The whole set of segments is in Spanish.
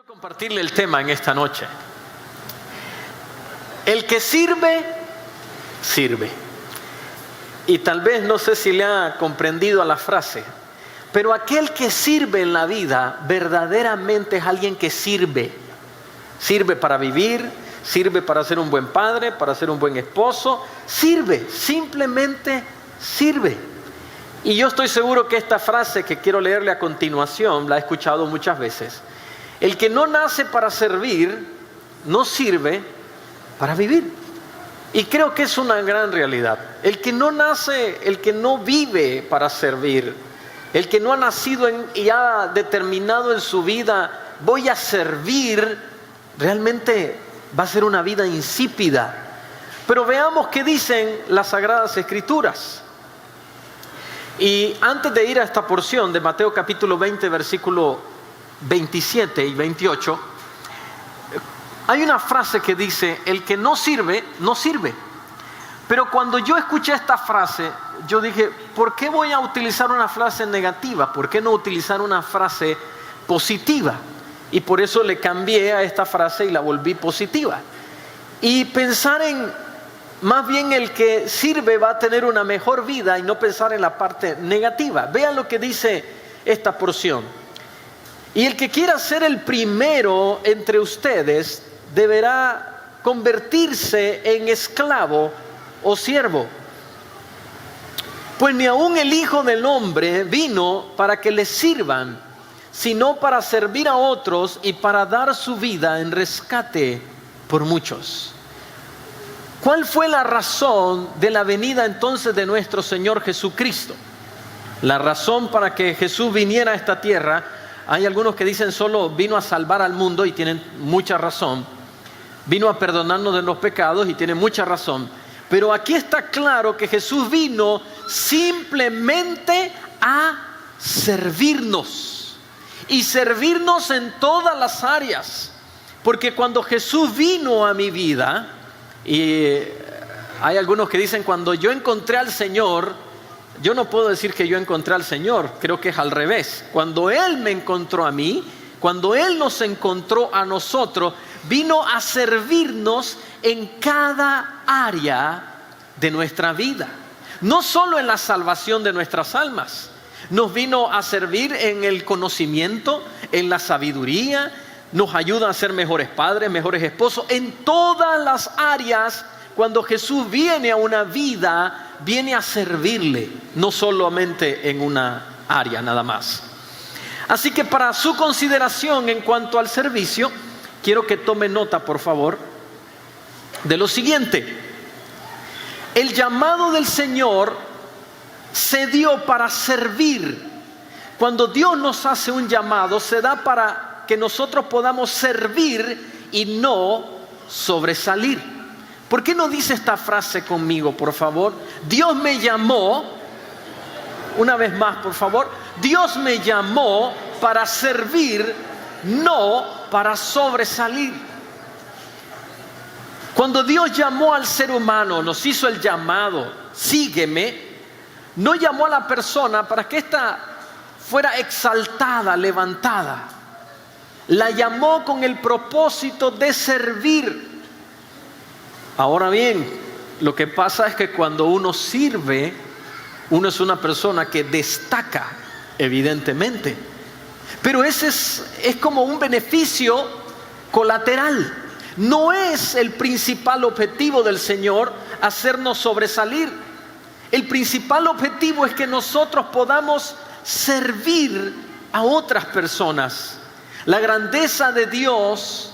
Quiero compartirle el tema en esta noche. El que sirve, sirve. Y tal vez no sé si le ha comprendido a la frase, pero aquel que sirve en la vida verdaderamente es alguien que sirve. Sirve para vivir, sirve para ser un buen padre, para ser un buen esposo. Sirve, simplemente sirve. Y yo estoy seguro que esta frase que quiero leerle a continuación la he escuchado muchas veces. El que no nace para servir, no sirve para vivir. Y creo que es una gran realidad. El que no nace, el que no vive para servir, el que no ha nacido y ha determinado en su vida, voy a servir, realmente va a ser una vida insípida. Pero veamos qué dicen las Sagradas Escrituras. Y antes de ir a esta porción de Mateo capítulo 20, versículo 27 y 28, hay una frase que dice: el que no sirve, no sirve. Pero cuando yo escuché esta frase, yo dije, ¿por qué voy a utilizar una frase negativa? ¿Por qué no utilizar una frase positiva? Y por eso le cambié a esta frase y la volví positiva. Y pensar en, más bien el que sirve va a tener una mejor vida, y no pensar en la parte negativa. Vean lo que dice esta porción. Y el que quiera ser el primero entre ustedes deberá convertirse en esclavo o siervo. Pues ni aun el Hijo del Hombre vino para que le sirvan, sino para servir a otros y para dar su vida en rescate por muchos. ¿Cuál fue la razón de la venida entonces de nuestro Señor Jesucristo? La razón para que Jesús viniera a esta tierra, hay algunos que dicen solo vino a salvar al mundo, y tienen mucha razón. Vino a perdonarnos de los pecados, y tienen mucha razón. Pero aquí está claro que Jesús vino simplemente a servirnos. Y servirnos en todas las áreas. Porque cuando Jesús vino a mi vida, y hay algunos que dicen cuando yo encontré al Señor, yo no puedo decir que yo encontré al Señor, creo que es al revés. Cuando Él me encontró a mí, cuando Él nos encontró a nosotros, vino a servirnos en cada área de nuestra vida. No solo en la salvación de nuestras almas, nos vino a servir en el conocimiento, en la sabiduría, nos ayuda a ser mejores padres, mejores esposos, en todas las áreas. Cuando Jesús viene a una vida, viene a servirle, no solamente en una área nada más. Así que para su consideración en cuanto al servicio, quiero que tome nota, por favor, de lo siguiente. El llamado del Señor se dio para servir. Cuando Dios nos hace un llamado, se da para que nosotros podamos servir y no sobresalir. ¿Por qué no dice esta frase conmigo, por favor? Dios me llamó, una vez más, por favor. Dios me llamó para servir, no para sobresalir. Cuando Dios llamó al ser humano, nos hizo el llamado, sígueme, no llamó a la persona para que ésta fuera exaltada, levantada. La llamó con el propósito de servir. Ahora bien, lo que pasa es que cuando uno sirve, uno es una persona que destaca, evidentemente. Pero ese es como un beneficio colateral. No es el principal objetivo del Señor hacernos sobresalir. El principal objetivo es que nosotros podamos servir a otras personas. La grandeza de Dios,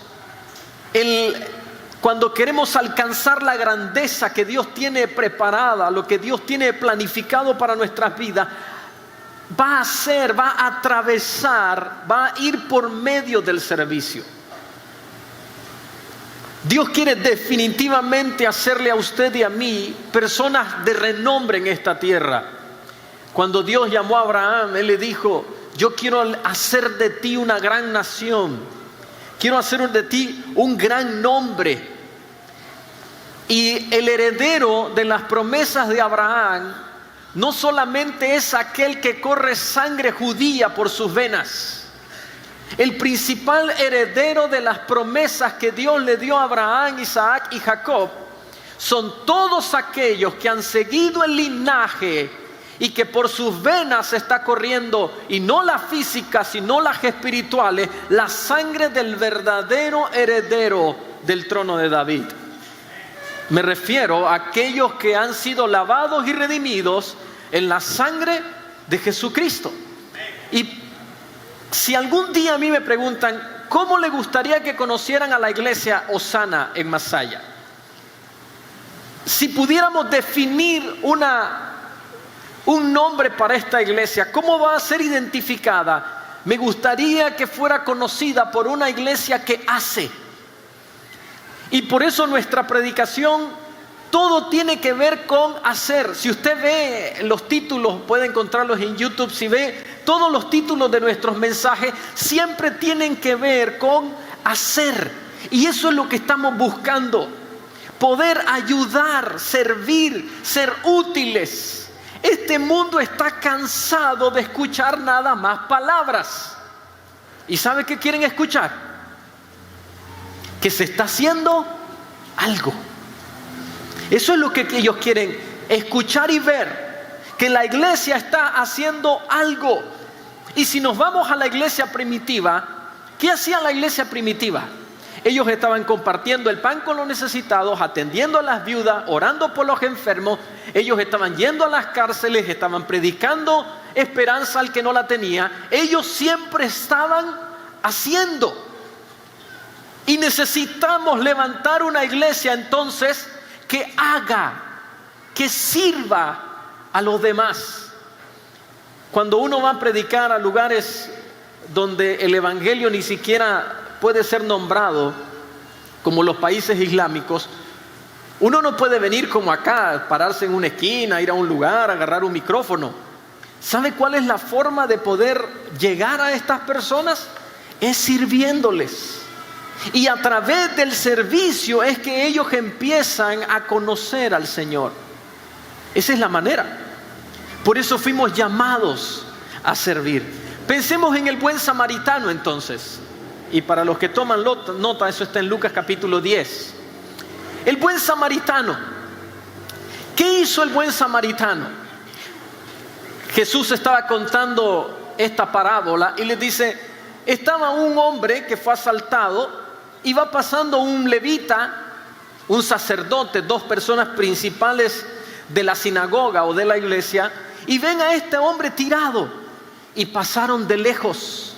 cuando queremos alcanzar la grandeza que Dios tiene preparada, lo que Dios tiene planificado para nuestras vidas, va a atravesar, va a ir por medio del servicio. Dios quiere definitivamente hacerle a usted y a mí personas de renombre en esta tierra. Cuando Dios llamó a Abraham, Él le dijo: yo quiero hacer de ti una gran nación. Quiero hacer de ti un gran nombre. Y el heredero de las promesas de Abraham no solamente es aquel que corre sangre judía por sus venas. El principal heredero de las promesas que Dios le dio a Abraham, Isaac y Jacob son todos aquellos que han seguido el linaje y que por sus venas está corriendo, y no la física, sino las espirituales, la sangre del verdadero heredero del trono de David. Me refiero a aquellos que han sido lavados y redimidos en la sangre de Jesucristo. Y si algún día a mí me preguntan, ¿cómo le gustaría que conocieran a la iglesia Osana en Masaya? Si pudiéramos definir un nombre para esta iglesia, ¿cómo va a ser identificada? Me gustaría que fuera conocida por una iglesia que hace. Y por eso nuestra predicación, todo tiene que ver con hacer. Si usted ve los títulos, puede encontrarlos en YouTube. Si ve todos los títulos de nuestros mensajes, siempre tienen que ver con hacer. Y eso es lo que estamos buscando. Poder ayudar, servir, ser útiles. Este mundo está cansado de escuchar nada más palabras. ¿Y sabe qué quieren escuchar? Que se está haciendo algo. Eso es lo que ellos quieren escuchar y ver, que la iglesia está haciendo algo. Y si nos vamos a la iglesia primitiva, ¿qué hacía la iglesia primitiva? Ellos estaban compartiendo el pan con los necesitados, atendiendo a las viudas, orando por los enfermos. Ellos estaban yendo a las cárceles, estaban predicando esperanza al que no la tenía. Ellos siempre estaban haciendo. Y necesitamos levantar una iglesia entonces que haga, que sirva a los demás. Cuando uno va a predicar a lugares donde el evangelio ni siquiera puede ser nombrado, como los países islámicos, uno no puede venir como acá, pararse en una esquina, ir a un lugar, agarrar un micrófono. ¿Sabe cuál es la forma de poder llegar a estas personas? Es sirviéndoles. Y a través del servicio es que ellos empiezan a conocer al Señor. Esa es la manera. Por eso fuimos llamados a servir. Pensemos en el buen samaritano entonces. Y para los que toman nota, eso está en Lucas capítulo 10. El buen samaritano. ¿Qué hizo el buen samaritano? Jesús estaba contando esta parábola y les dice, estaba un hombre que fue asaltado. Y va pasando un levita, un sacerdote, dos personas principales de la sinagoga o de la iglesia, y ven a este hombre tirado y pasaron de lejos.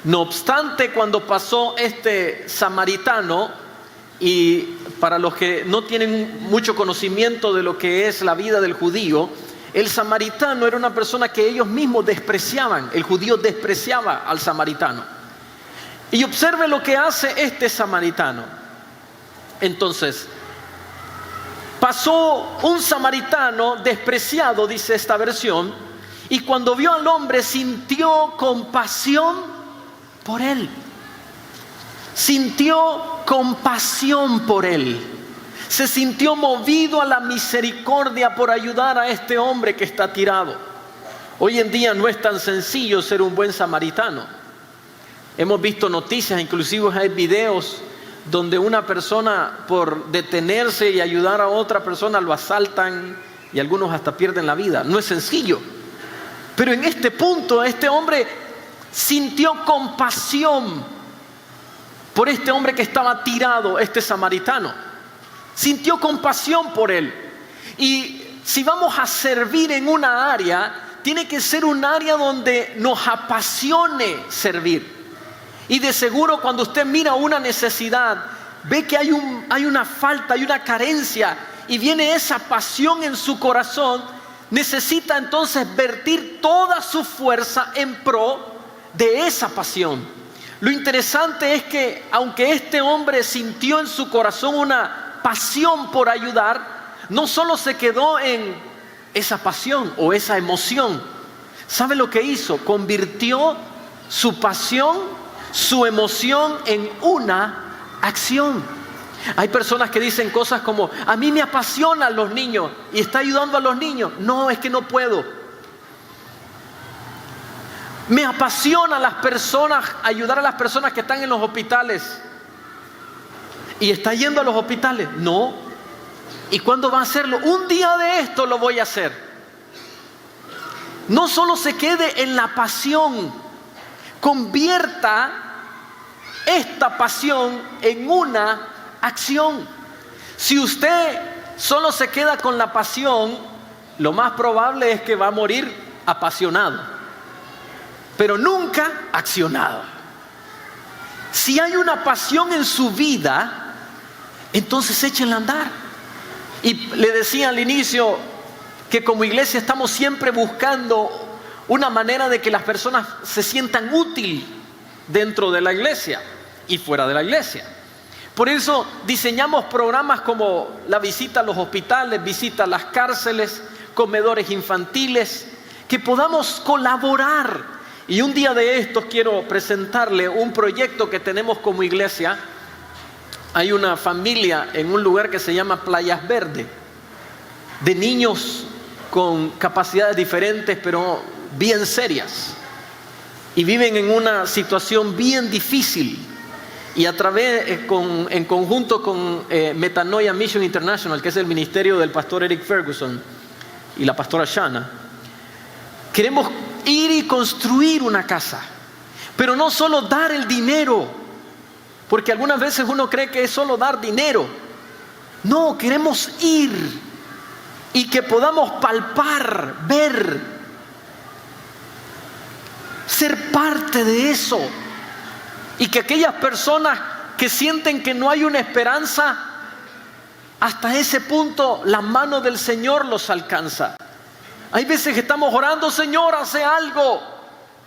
No obstante, cuando pasó este samaritano, y para los que no tienen mucho conocimiento de lo que es la vida del judío, el samaritano era una persona que ellos mismos despreciaban. El judío despreciaba al samaritano. Y observe lo que hace este samaritano. Entonces, pasó un samaritano despreciado, dice esta versión, y cuando vio al hombre sintió compasión por él. Sintió compasión por él. Se sintió movido a la misericordia por ayudar a este hombre que está tirado. Hoy en día no es tan sencillo ser un buen samaritano. Hemos visto noticias, inclusive hay videos donde una persona por detenerse y ayudar a otra persona lo asaltan y algunos hasta pierden la vida. No es sencillo. Pero en este punto este hombre sintió compasión por este hombre que estaba tirado, este samaritano. Sintió compasión por él. Y si vamos a servir en una área, tiene que ser un área donde nos apasione servir. Y de seguro cuando usted mira una necesidad, ve que hay una falta, hay una carencia, y viene esa pasión en su corazón, necesita entonces vertir toda su fuerza en pro de esa pasión. Lo interesante es que aunque este hombre sintió en su corazón una pasión por ayudar, no solo se quedó en esa pasión o esa emoción. ¿Sabe lo que hizo? Convirtió su pasión, su emoción en una acción. Hay personas que dicen cosas como, a mí me apasionan los niños, y está ayudando a los niños. No, es que no puedo. Me apasiona las personas, ayudar a las personas que están en los hospitales. ¿Y está yendo a los hospitales? No. ¿Y cuándo va a hacerlo? Un día de esto lo voy a hacer. No solo se quede en la pasión, convierta esta pasión en una acción. Si usted solo se queda con la pasión, lo más probable es que va a morir apasionado, pero nunca accionado. Si hay una pasión en su vida, entonces échenla a andar. Y le decía al inicio que como iglesia estamos siempre buscando una manera de que las personas se sientan útiles dentro de la iglesia y fuera de la iglesia. Por eso diseñamos programas como la visita a los hospitales, visita a las cárceles, comedores infantiles, que podamos colaborar. Y un día de estos quiero presentarle un proyecto que tenemos como iglesia. Hay una familia en un lugar que se llama Playas Verdes, de niños con capacidades diferentes, pero bien serias. Y viven en una situación bien difícil. Y a través, en conjunto con Metanoia Mission International, que es el ministerio del pastor Eric Ferguson y la pastora Shana, queremos ir y construir una casa. Pero no solo dar el dinero, porque algunas veces uno cree que es solo dar dinero. No, queremos ir y que podamos palpar, ver, ser parte de eso. Y que aquellas personas que sienten que no hay una esperanza, hasta ese punto la mano del Señor los alcanza. Hay veces que estamos orando, Señor, hace algo.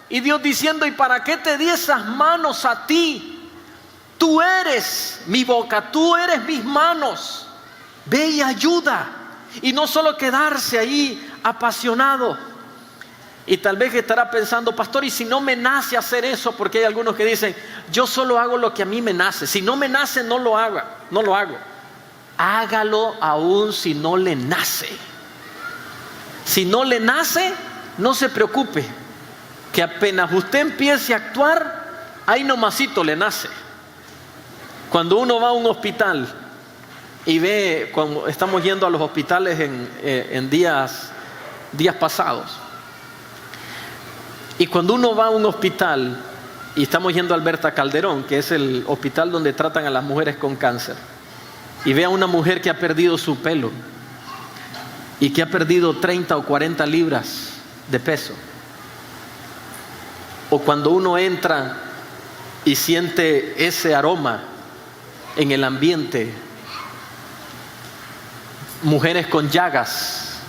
Y Dios diciendo, ¿y para qué te di esas manos a ti? Tú eres mi boca, tú eres mis manos. Ve y ayuda. Y no solo quedarse ahí apasionado. Y tal vez estará pensando, pastor, ¿y si no me nace hacer eso? Porque hay algunos que dicen, yo solo hago lo que a mí me nace. Si no me nace, no lo hago. Hágalo aún si no le nace. Si no le nace, no se preocupe, que apenas usted empiece a actuar, ahí nomasito le nace. Cuando uno va a un hospital y ve, cuando estamos yendo a los hospitales en días pasados, y cuando uno va a un hospital, y estamos yendo a Alberta Calderón, que es el hospital donde tratan a las mujeres con cáncer, y ve a una mujer que ha perdido su pelo y que ha perdido 30 o 40 libras de peso, o cuando uno entra y siente ese aroma en el ambiente, mujeres con llagas,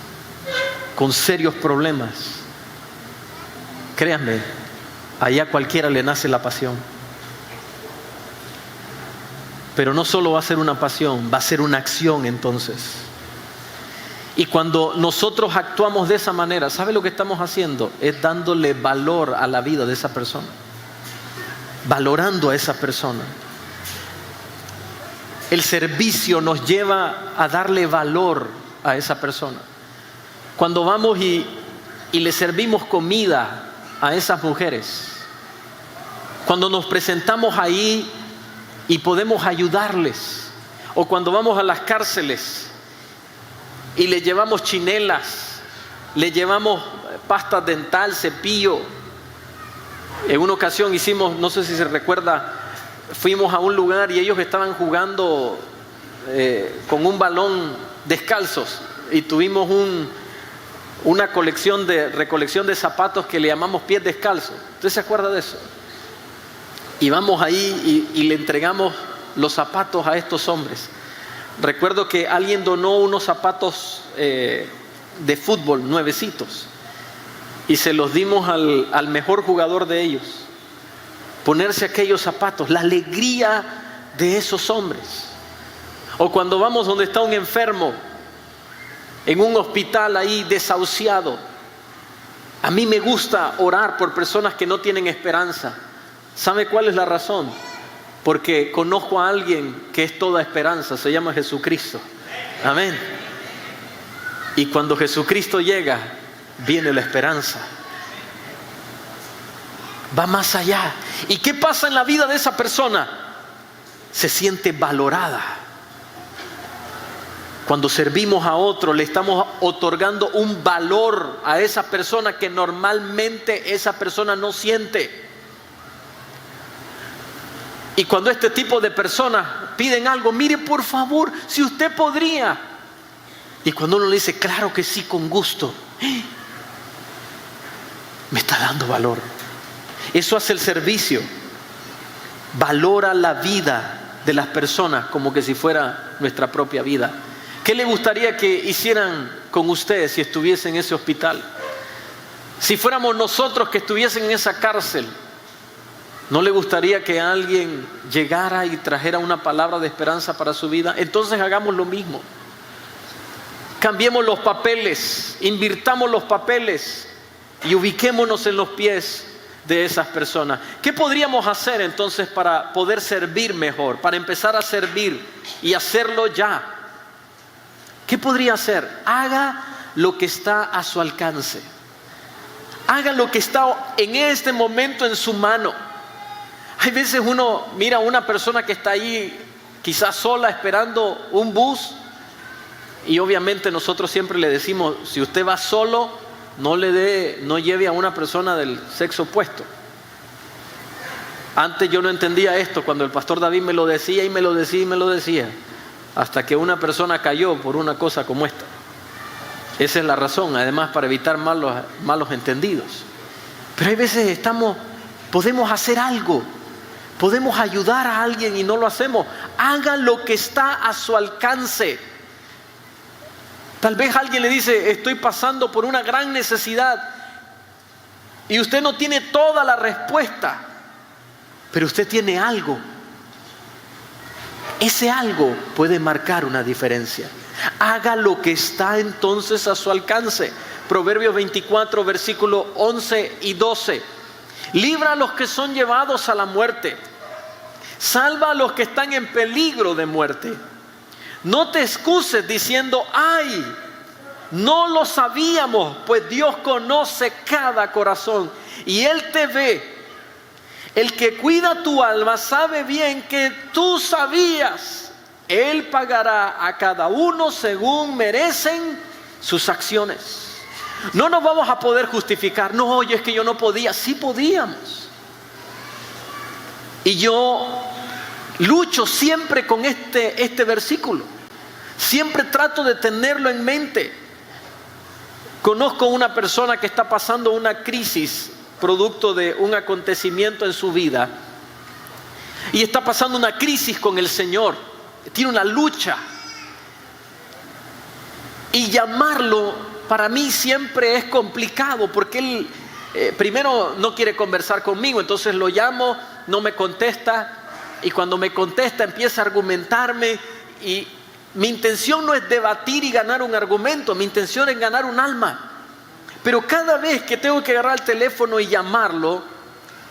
con serios problemas, créanme, allá a cualquiera le nace la pasión. Pero no solo va a ser una pasión, va a ser una acción entonces. Y cuando nosotros actuamos de esa manera, ¿sabe lo que estamos haciendo? Es dándole valor a la vida de esa persona, valorando a esa persona. El servicio nos lleva a darle valor a esa persona. Cuando vamos y le servimos comida a esas mujeres, cuando nos presentamos ahí y podemos ayudarles, o cuando vamos a las cárceles y le llevamos chinelas, le llevamos pasta dental, cepillo. En una ocasión hicimos, no sé si se recuerda, fuimos a un lugar y ellos estaban jugando con un balón descalzos, y tuvimos una recolección de zapatos que le llamamos pies descalzos. ¿Usted se acuerda de eso? Y vamos ahí y le entregamos los zapatos a estos hombres. Recuerdo que alguien donó unos zapatos de fútbol nuevecitos y se los dimos al mejor jugador de ellos. Ponerse aquellos zapatos, la alegría de esos hombres. O cuando vamos donde está un enfermo en un hospital ahí desahuciado. A mí me gusta orar por personas que no tienen esperanza. ¿Sabe cuál es la razón? Porque conozco a alguien que es toda esperanza, se llama Jesucristo. Amén. Y cuando Jesucristo llega, viene la esperanza. va más allá. ¿Y qué pasa en la vida de esa persona? Se siente valorada. Cuando servimos a otro, le estamos otorgando un valor a esa persona que normalmente esa persona no siente. Y cuando este tipo de personas piden algo, mire por favor, si usted podría. Y cuando uno le dice, claro que sí, con gusto, me está dando valor. Eso hace el servicio. Valora la vida de las personas como que si fuera nuestra propia vida. ¿Qué le gustaría que hicieran con ustedes si estuviesen en ese hospital? Si fuéramos nosotros que estuviesen en esa cárcel, ¿no le gustaría que alguien llegara y trajera una palabra de esperanza para su vida? Entonces hagamos lo mismo. Cambiemos los papeles, invirtamos los papeles y ubiquémonos en los pies de esas personas. ¿Qué podríamos hacer entonces para poder servir mejor? Para empezar a servir y hacerlo ya. ¿Qué podría hacer? Haga lo que está a su alcance. Haga lo que está en este momento en su mano. Hay veces uno mira a una persona que está ahí quizás sola esperando un bus y obviamente nosotros siempre le decimos, si usted va solo, no lleve a una persona del sexo opuesto. Antes yo no entendía esto cuando el pastor David me lo decía y me lo decía y me lo decía, hasta que una persona cayó por una cosa como esta. Esa es la razón, además para evitar malos entendidos. Pero hay veces podemos hacer algo, podemos ayudar a alguien y no lo hacemos. Haga lo que está a su alcance. Tal vez alguien le dice, estoy pasando por una gran necesidad y usted no tiene toda la respuesta, pero usted tiene algo. Ese algo puede marcar una diferencia. Haga lo que está entonces a su alcance. Proverbios 24, versículos 11 y 12. Libra a los que son llevados a la muerte. Salva a los que están en peligro de muerte. No te excuses diciendo, ay, no lo sabíamos, pues Dios conoce cada corazón y Él te ve. El que cuida tu alma sabe bien que tú sabías. Él pagará a cada uno según merecen sus acciones. No nos vamos a poder justificar. No, oye, es que yo no podía. Sí podíamos. Y yo lucho siempre con este versículo. Siempre trato de tenerlo en mente. Conozco una persona que está pasando una crisis producto de un acontecimiento en su vida y está pasando una crisis con el Señor, tiene una lucha y llamarlo para mí siempre es complicado porque él primero no quiere conversar conmigo, entonces lo llamo, no me contesta y cuando me contesta empieza a argumentarme y mi intención no es debatir y ganar un argumento, mi intención es ganar un alma. Pero cada vez que tengo que agarrar el teléfono y llamarlo,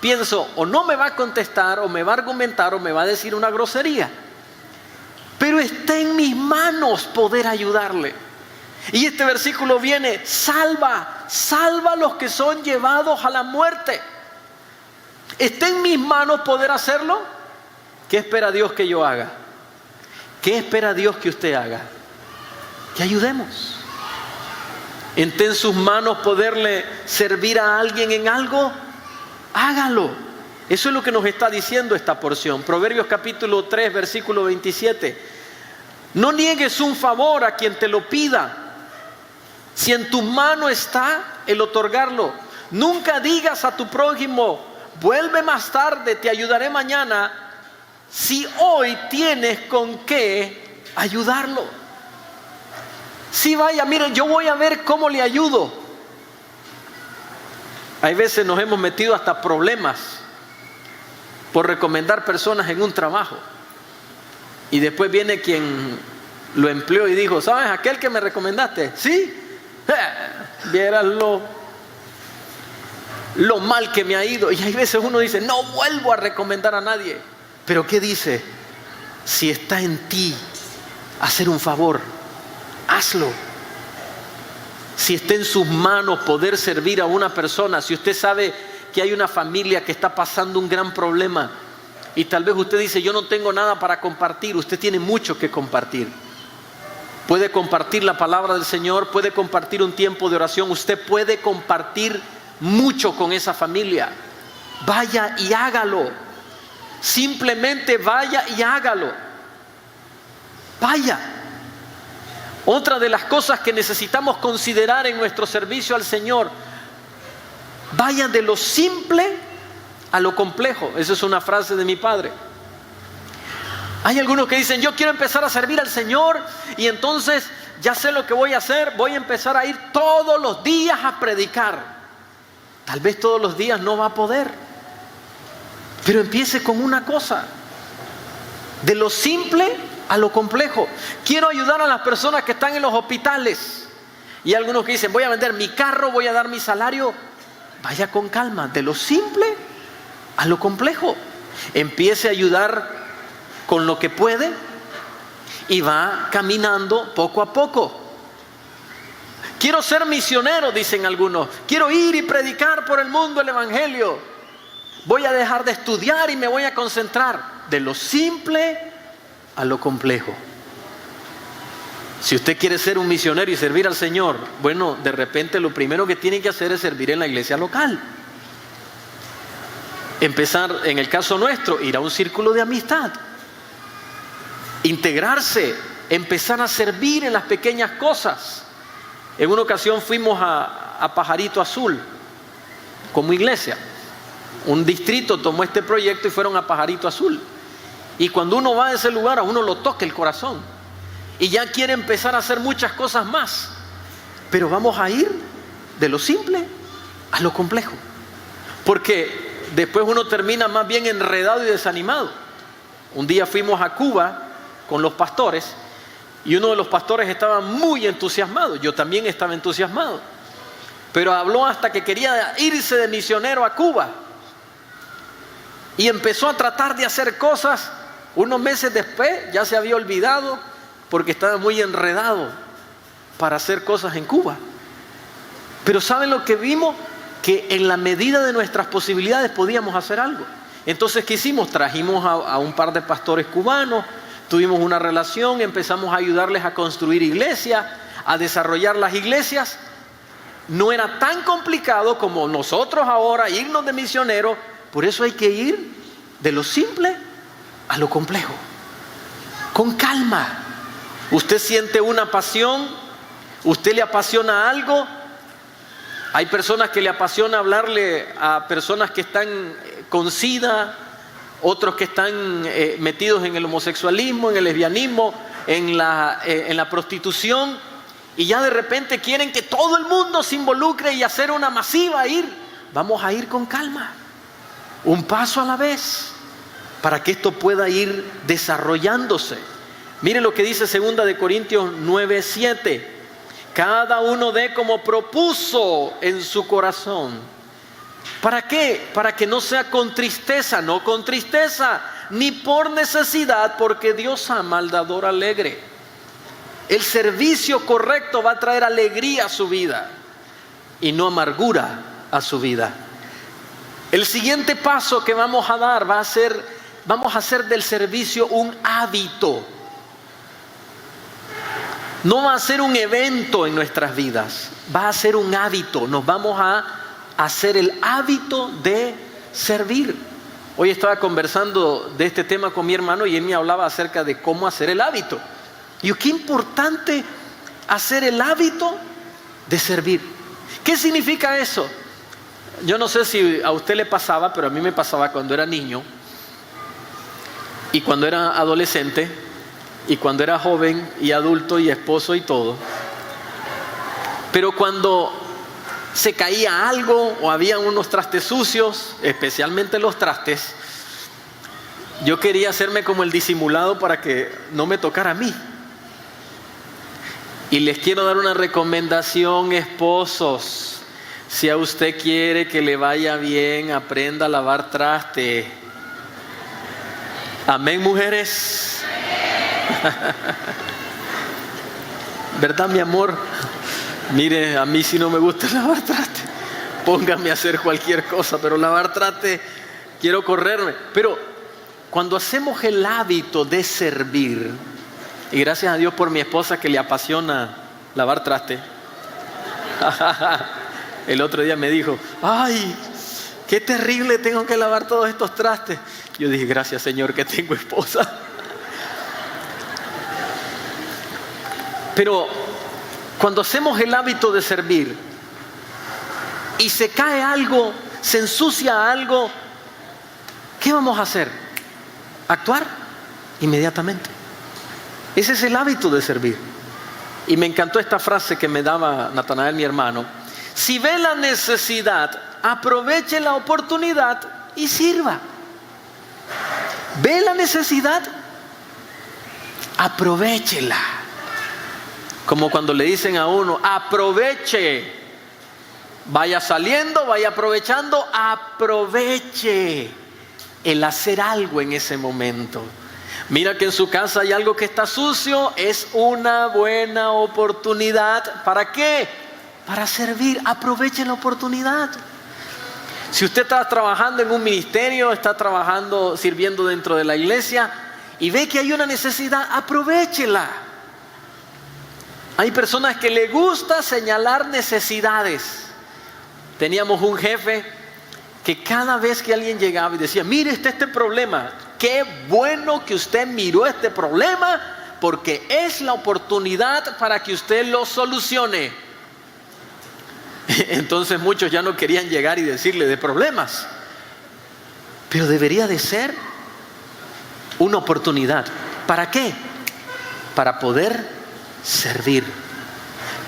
pienso, o no me va a contestar, o me va a argumentar, o me va a decir una grosería. Pero está en mis manos poder ayudarle. Y este versículo viene, salva a los que son llevados a la muerte. ¿Está en mis manos poder hacerlo? ¿Qué espera Dios que yo haga? ¿Qué espera Dios que usted haga? Que ayudemos. ¿Está en sus manos poderle servir a alguien en algo? Hágalo. Eso es lo que nos está diciendo esta porción. Proverbios capítulo 3, versículo 27. No niegues un favor a quien te lo pida, si en tu mano está el otorgarlo. Nunca digas a tu prójimo, vuelve más tarde, te ayudaré mañana, si hoy tienes con qué ayudarlo. Si vaya, miren, yo voy a ver cómo le ayudo. Hay veces nos hemos metido hasta problemas por recomendar personas en un trabajo. Y después viene quien lo empleó y dijo, ¿sabes aquel que me recomendaste? ¿Sí? Vieras lo mal que me ha ido. Y hay veces uno dice, no vuelvo a recomendar a nadie. Pero ¿qué dice? Si está en ti hacer un favor, hazlo. Si está en sus manos poder servir a una persona, si usted sabe que hay una familia que está pasando un gran problema y tal vez usted dice, yo no tengo nada para compartir. Usted tiene mucho que compartir. Puede compartir la palabra del Señor, puede compartir un tiempo de oración, usted puede compartir mucho con esa familia. Vaya y hágalo. Simplemente vaya y hágalo. Vaya. Otra de las cosas que necesitamos considerar en nuestro servicio al Señor: vaya de lo simple a lo complejo. Esa es una frase de mi padre. Hay algunos que dicen, yo quiero empezar a servir al Señor y entonces ya sé lo que voy a hacer, voy a empezar a ir todos los días a predicar. Tal vez todos los días no va a poder, pero empiece con una cosa: de lo simple a lo complejo. Quiero ayudar a las personas que están en los hospitales. Y algunos que dicen, voy a vender mi carro, voy a dar mi salario. Vaya con calma, de lo simple a lo complejo. Empiece a ayudar con lo que puede y va caminando poco a poco. Quiero ser misionero, dicen algunos. Quiero ir y predicar por el mundo el evangelio. Voy a dejar de estudiar y me voy a concentrar. De lo simple a lo complejo. Si usted quiere ser un misionero y servir al Señor, bueno, de repente lo primero que tiene que hacer es servir en la iglesia local. Empezar, en el caso nuestro, ir a un círculo de amistad. Integrarse, empezar a servir en las pequeñas cosas. En una ocasión fuimos a Pajarito Azul como iglesia. Un distrito tomó este proyecto y fueron a Pajarito Azul. Y cuando uno va a ese lugar, a uno lo toca el corazón. Y ya quiere empezar a hacer muchas cosas más. Pero vamos a ir de lo simple a lo complejo. Porque después uno termina más bien enredado y desanimado. Un día fuimos a Cuba con los pastores y uno de los pastores estaba muy entusiasmado. Yo también estaba entusiasmado. Pero habló hasta que quería irse de misionero a Cuba. Y empezó a tratar de hacer cosas. Unos meses después ya se había olvidado porque estaba muy enredado para hacer cosas en Cuba. Pero ¿saben lo que vimos? Que en la medida de nuestras posibilidades podíamos hacer algo. Entonces, ¿qué hicimos? Trajimos a un par de pastores cubanos, tuvimos una relación, empezamos a ayudarles a construir iglesias, a desarrollar las iglesias. No era tan complicado como nosotros ahora irnos de misioneros. Por eso hay que ir de lo simple a lo complejo, con calma. Usted siente una pasión, usted le apasiona algo. Hay personas que le apasiona hablarle a personas que están con SIDA, otros que están metidos en el homosexualismo, en el lesbianismo, en la prostitución, y ya de repente quieren que todo el mundo se involucre y hacer una masiva ir. Vamos a ir con calma, un paso a la vez, para que esto pueda ir desarrollándose. Mire lo que dice 2 Corintios 9:7. Cada uno dé como propuso en su corazón. ¿Para qué? Para que no sea con tristeza, no con tristeza, ni por necesidad, porque Dios ama al dador alegre. El servicio correcto va a traer alegría a su vida y no amargura a su vida. El siguiente paso que vamos a dar vamos a hacer del servicio un hábito. No va a ser un evento en nuestras vidas, va a ser un hábito. Nos vamos a hacer el hábito de servir. Hoy estaba conversando de este tema con mi hermano y él me hablaba acerca de cómo hacer el hábito. Y qué importante hacer el hábito de servir. ¿Qué significa eso? Yo no sé si a usted le pasaba, pero a mí me pasaba cuando era niño y cuando era adolescente y cuando era joven y adulto y esposo y todo. Pero cuando se caía algo o había unos trastes sucios, especialmente los trastes, yo quería hacerme como el disimulado para que no me tocara a mí. Y les quiero dar una recomendación, esposos. Si a usted quiere que le vaya bien, aprenda a lavar traste. Amén, mujeres. ¿Verdad, mi amor? Mire, a mí sí no me gusta lavar traste. póngame a hacer cualquier cosa, pero lavar traste, quiero correrme. Pero cuando hacemos el hábito de servir, y gracias a Dios por mi esposa que le apasiona lavar traste. El otro día me dijo, ay, qué terrible, tengo que lavar todos estos trastes. Yo dije, gracias Señor que tengo esposa. Pero cuando hacemos el hábito de servir y se cae algo, se ensucia algo, ¿qué vamos a hacer? Actuar inmediatamente. Ese es el hábito de servir. Y me encantó esta frase que me daba Natanael, mi hermano. Si ve la necesidad, aproveche la oportunidad y sirva. Ve la necesidad, aprovéchela. Como cuando le dicen a uno, aproveche. Vaya saliendo, vaya aprovechando, aproveche el hacer algo en ese momento. Mira que en su casa hay algo que está sucio, es una buena oportunidad. ¿Para qué? Para servir. Aproveche la oportunidad. Si usted está trabajando en un ministerio, está trabajando, sirviendo dentro de la iglesia y ve que hay una necesidad, aprovéchela. Hay personas que le gusta señalar necesidades. Teníamos un jefe que cada vez que alguien llegaba y decía, mire este problema, qué bueno que usted miró este problema porque es la oportunidad para que usted lo solucione. Entonces muchos ya no querían llegar y decirle de problemas, pero debería de ser una oportunidad. ¿Para qué? Para poder servir,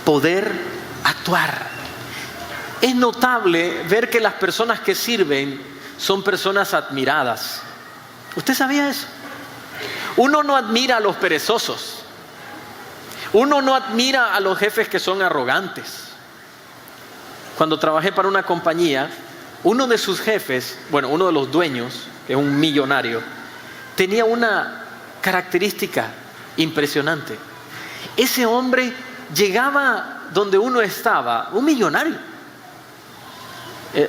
poder actuar. Es notable ver que las personas que sirven son personas admiradas. ¿Usted sabía eso? Uno no admira a los perezosos. Uno no admira a los jefes que son arrogantes. Cuando trabajé para una compañía, uno de sus jefes, uno de los dueños, que es un millonario, tenía una característica impresionante. Ese hombre llegaba donde uno estaba, un millonario.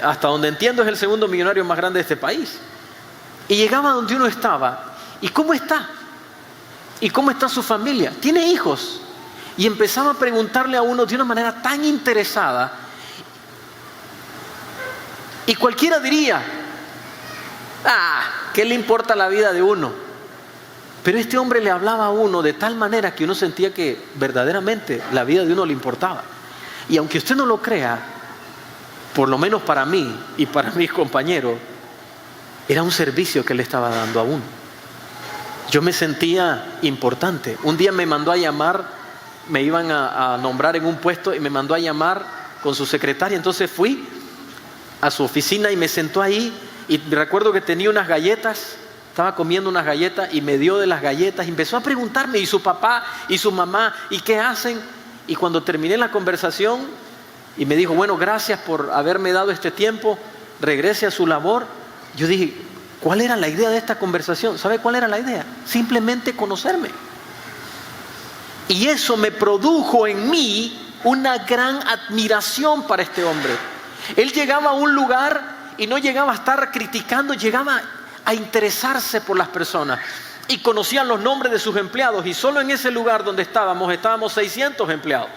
Hasta donde entiendo es el segundo millonario más grande de este país. Y llegaba donde uno estaba. ¿Y cómo está? ¿Y cómo está su familia? ¿Tiene hijos? Y empezaba a preguntarle a uno de una manera tan interesada. Y cualquiera diría, ¿qué le importa la vida de uno? Pero este hombre le hablaba a uno de tal manera que uno sentía que verdaderamente la vida de uno le importaba. Y aunque usted no lo crea, por lo menos para mí y para mis compañeros, era un servicio que le estaba dando a uno. Yo me sentía importante. Un día me mandó a llamar, me iban a nombrar en un puesto y me mandó a llamar con su secretaria. Entonces fui a su oficina y me sentó ahí y recuerdo que tenía unas galletas, estaba comiendo unas galletas y me dio de las galletas y empezó a preguntarme, ¿y su papá y su mamá y qué hacen? Y cuando terminé la conversación y me dijo, bueno, gracias por haberme dado este tiempo, regrese a su labor. Yo dije, ¿cuál era la idea de esta conversación? ¿Sabe cuál era la idea? Simplemente conocerme. Y eso me produjo en mí una gran admiración para este hombre. Él llegaba a un lugar y no llegaba a estar criticando, llegaba a interesarse por las personas. Y conocían los nombres de sus empleados. Y solo en ese lugar donde estábamos 600 empleados.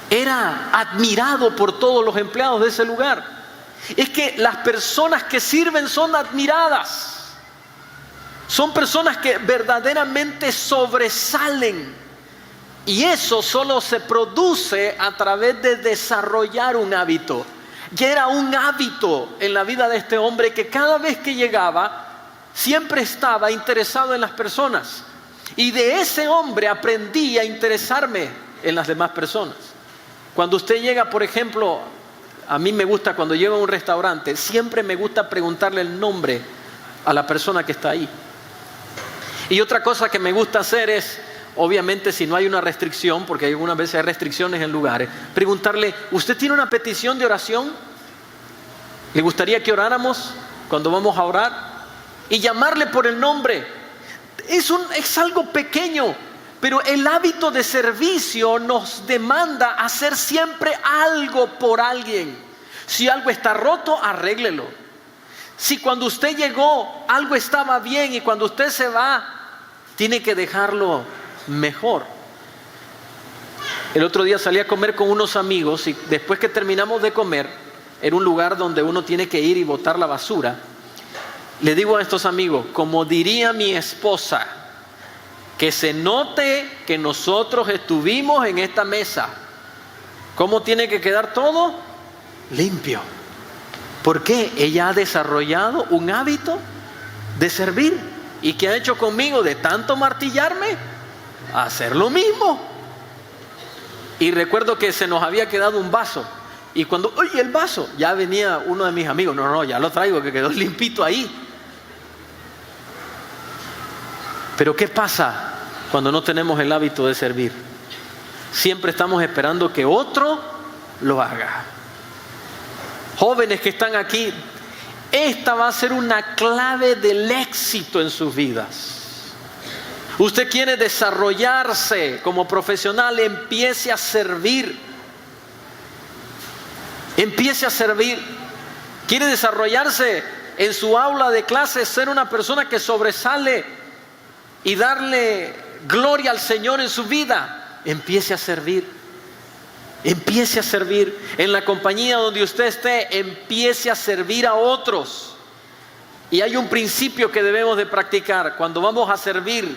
Era admirado por todos los empleados de ese lugar. Es que las personas que sirven son admiradas. Son personas que verdaderamente sobresalen. Y eso solo se produce a través de desarrollar un hábito. Ya era un hábito en la vida de este hombre que cada vez que llegaba siempre estaba interesado en las personas. Y de ese hombre aprendí a interesarme en las demás personas. Cuando usted llega, por ejemplo, a mí me gusta cuando llego a un restaurante, siempre me gusta preguntarle el nombre a la persona que está ahí. Y otra cosa que me gusta hacer es, obviamente si no hay una restricción, porque algunas veces hay restricciones en lugares, preguntarle, ¿usted tiene una petición de oración? ¿Le gustaría que oráramos cuando vamos a orar? Y llamarle por el nombre. Es algo pequeño, Pero el hábito de servicio nos demanda hacer siempre algo por alguien. Si algo está roto, arréglelo. Si cuando usted llegó algo estaba bien y cuando usted se va, tiene que dejarlo mejor. El otro día salí a comer con unos amigos y después que terminamos de comer, era un lugar donde uno tiene que ir y botar la basura. Le digo a estos amigos, como diría mi esposa, que se note que nosotros estuvimos en esta mesa. ¿Cómo tiene que quedar todo? Limpio. ¿Por qué? Ella ha desarrollado un hábito de servir. ¿Y qué ha hecho conmigo? De tanto martillarme, hacer lo mismo. Y recuerdo que se nos había quedado un vaso. Y cuando, oye, el vaso, ya venía uno de mis amigos. No, ya lo traigo, que quedó limpito ahí. Pero ¿qué pasa cuando no tenemos el hábito de servir? Siempre estamos esperando que otro lo haga. Jóvenes que están aquí, esta va a ser una clave del éxito en sus vidas. Usted quiere desarrollarse como profesional, empiece a servir. Empiece a servir. Quiere desarrollarse en su aula de clases, ser una persona que sobresale y darle gloria al Señor en su vida. Empiece a servir. Empiece a servir. En la compañía donde usted esté, empiece a servir a otros. Y hay un principio que debemos de practicar. Cuando vamos a servir,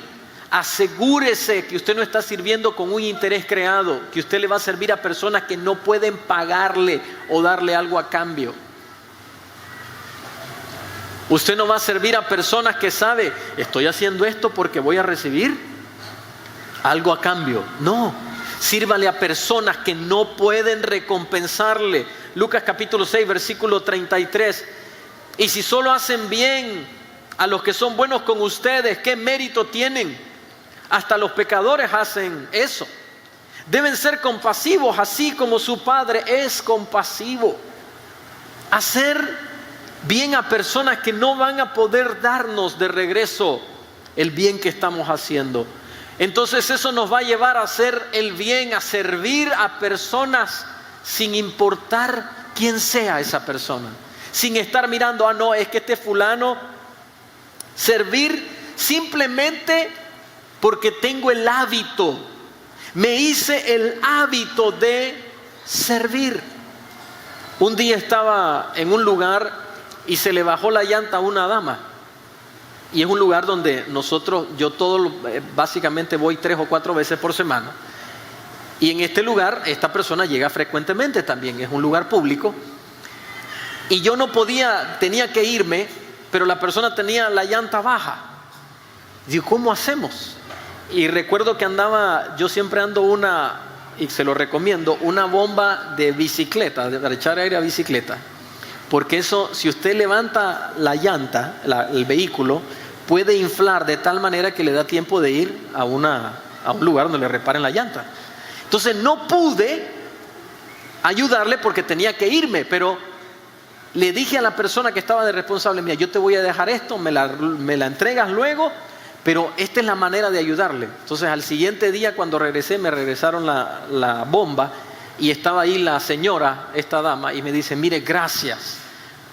asegúrese que usted no está sirviendo con un interés creado, que usted le va a servir a personas que no pueden pagarle o darle algo a cambio. Usted no va a servir a personas que sabe, estoy haciendo esto porque voy a recibir algo a cambio. No, sírvale a personas que no pueden recompensarle. Lucas capítulo 6, versículo 33. Y si solo hacen bien a los que son buenos con ustedes, ¿qué mérito tienen? Hasta los pecadores hacen eso. Deben ser compasivos, así como su Padre es compasivo. Hacer bien a personas que no van a poder darnos de regreso el bien que estamos haciendo. Entonces eso nos va a llevar a hacer el bien, a servir a personas sin importar quién sea esa persona. Sin estar mirando, no, es que este fulano. Servir simplemente porque tengo el hábito. Me hice el hábito de servir. Un día estaba en un lugar y se le bajó la llanta a una dama. Y es un lugar donde básicamente voy 3 o 4 veces por semana. Y en este lugar, esta persona llega frecuentemente también. Es un lugar público. Y yo no podía, tenía que irme, pero la persona tenía la llanta baja. Digo, ¿cómo hacemos? Y recuerdo que yo siempre ando y se lo recomiendo, una bomba de bicicleta, para echar aire a bicicleta. Porque eso, si usted levanta la llanta, el vehículo, puede inflar de tal manera que le da tiempo de ir a un lugar donde le reparen la llanta. Entonces no pude ayudarle porque tenía que irme, pero le dije a la persona que estaba de responsable, mira, yo te voy a dejar esto, me la entregas luego, pero esta es la manera de ayudarle. Entonces al siguiente día cuando regresé, me regresaron la bomba y estaba ahí la señora, esta dama, y me dice, mire, gracias,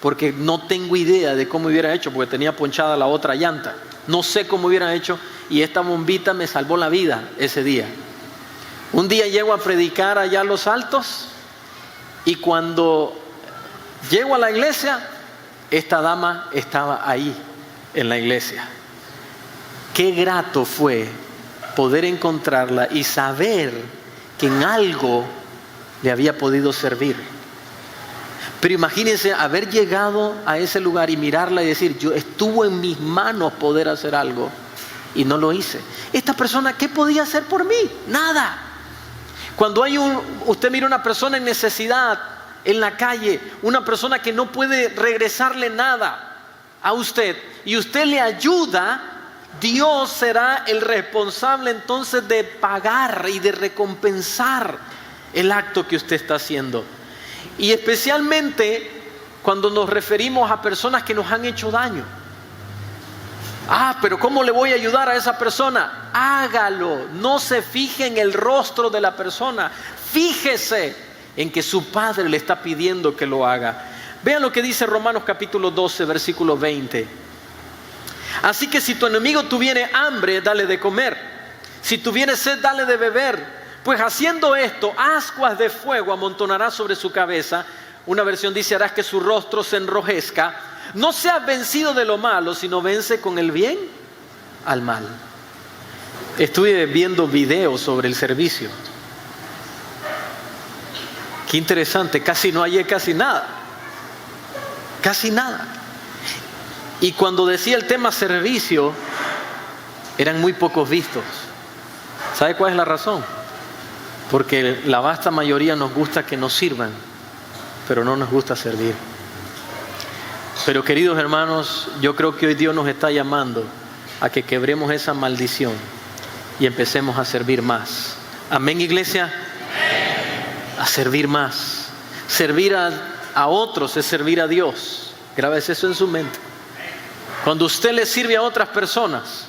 porque no tengo idea de cómo hubiera hecho, porque tenía ponchada la otra llanta. No sé cómo hubiera hecho y esta bombita me salvó la vida ese día. Un día llego a predicar allá a Los Altos y cuando llego a la iglesia, esta dama estaba ahí en la iglesia. Qué grato fue poder encontrarla y saber que en algo le había podido servir. Pero imagínense haber llegado a ese lugar y mirarla y decir, estuvo en mis manos poder hacer algo y no lo hice. Esta persona, ¿qué podía hacer por mí? Nada. Cuando usted mira una persona en necesidad en la calle, una persona que no puede regresarle nada a usted y usted le ayuda, Dios será el responsable entonces de pagar y de recompensar el acto que usted está haciendo. Y especialmente cuando nos referimos a personas que nos han hecho daño. Pero ¿cómo le voy a ayudar a esa persona? Hágalo. No se fije en el rostro de la persona. Fíjese en que su Padre le está pidiendo que lo haga. Vean lo que dice Romanos capítulo 12, versículo 20. Así que si tu enemigo tuviere hambre, dale de comer. Si tuviere sed, dale de beber. Pues haciendo esto, ascuas de fuego amontonarás sobre su cabeza. Una versión dice, harás que su rostro se enrojezca. No seas vencido de lo malo, sino vence con el bien al mal. Estuve viendo videos sobre el servicio. Qué interesante, casi no hallé casi nada. Casi nada. Y cuando decía el tema servicio, eran muy pocos vistos. ¿Sabe cuál es la razón? Porque la vasta mayoría nos gusta que nos sirvan, pero no nos gusta servir. Pero queridos hermanos, yo creo que hoy Dios nos está llamando a que quebremos esa maldición y empecemos a servir más. Amén, iglesia. A servir más. Servir a otros es servir a Dios. Grabes eso en su mente. Cuando usted le sirve a otras personas,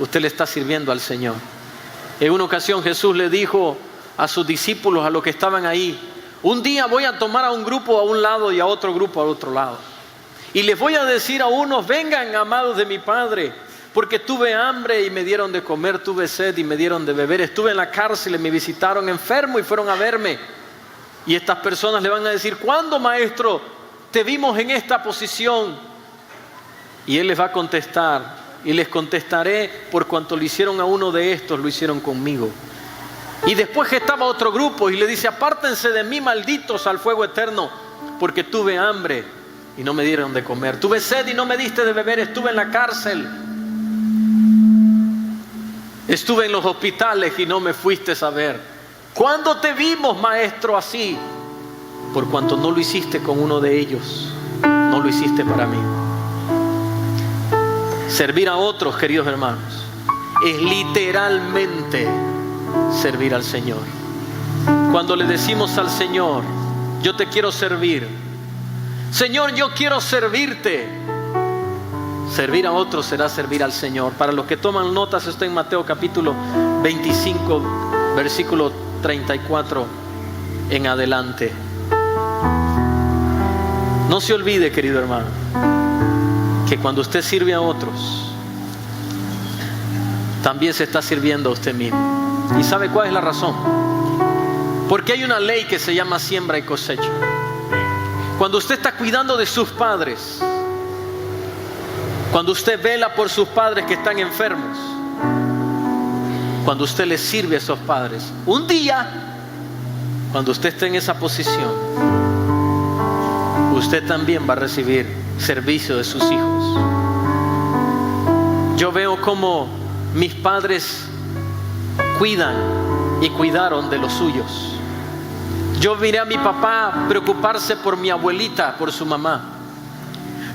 usted le está sirviendo al Señor. En una ocasión Jesús le dijo a sus discípulos, a los que estaban ahí, un día voy a tomar a un grupo a un lado y a otro grupo al otro lado. Y les voy a decir a unos, vengan amados de mi Padre, porque tuve hambre y me dieron de comer, tuve sed y me dieron de beber, estuve en la cárcel y me visitaron enfermo y fueron a verme. Y estas personas le van a decir, ¿cuándo, maestro, te vimos en esta posición? Y Él les va a contestar, y les contestaré, por cuanto lo hicieron a uno de estos, lo hicieron conmigo. Y después estaba otro grupo y le dice, apártense de mí, malditos, al fuego eterno, porque tuve hambre y no me dieron de comer, tuve sed y no me diste de beber, estuve en la cárcel, estuve en los hospitales y no me fuiste a ver. ¿Cuándo te vimos, maestro, así? Por cuanto no lo hiciste con uno de ellos, no lo hiciste para mí. Servir a otros, queridos hermanos, es literalmente servir al Señor. Cuando le decimos al Señor, yo te quiero servir, Señor, yo quiero servirte. Servir a otros será servir al Señor. Para los que toman notas, está en Mateo capítulo 25, versículo 34 en adelante. No se olvide, querido hermano, que cuando usted sirve a otros, también se está sirviendo a usted mismo. ¿Y sabe cuál es la razón? Porque hay una ley que se llama siembra y cosecha. Cuando usted está cuidando de sus padres, cuando usted vela por sus padres que están enfermos, cuando usted les sirve a esos padres, un día, cuando usted esté en esa posición, usted también va a recibir servicio de sus hijos. Yo veo cómo mis padres cuidan y cuidaron de los suyos. Yo miré a mi papá preocuparse por mi abuelita, por su mamá.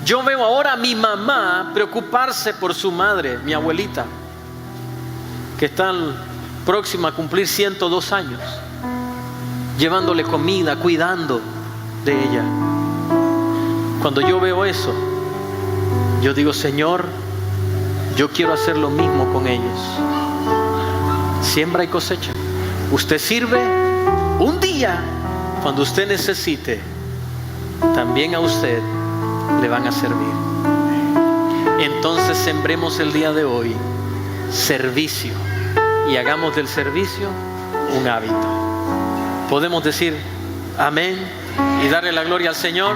Yo veo ahora a mi mamá preocuparse por su madre, mi abuelita, que está próxima a cumplir 102 años, llevándole comida, cuidando de ella. Cuando yo veo eso, yo digo, Señor, yo quiero hacer lo mismo con ellos. Siembra y cosecha. Usted sirve, un día, cuando usted necesite, también a usted le van a servir. Entonces sembremos el día de hoy servicio y hagamos del servicio un hábito. Podemos decir amén y darle la gloria al Señor.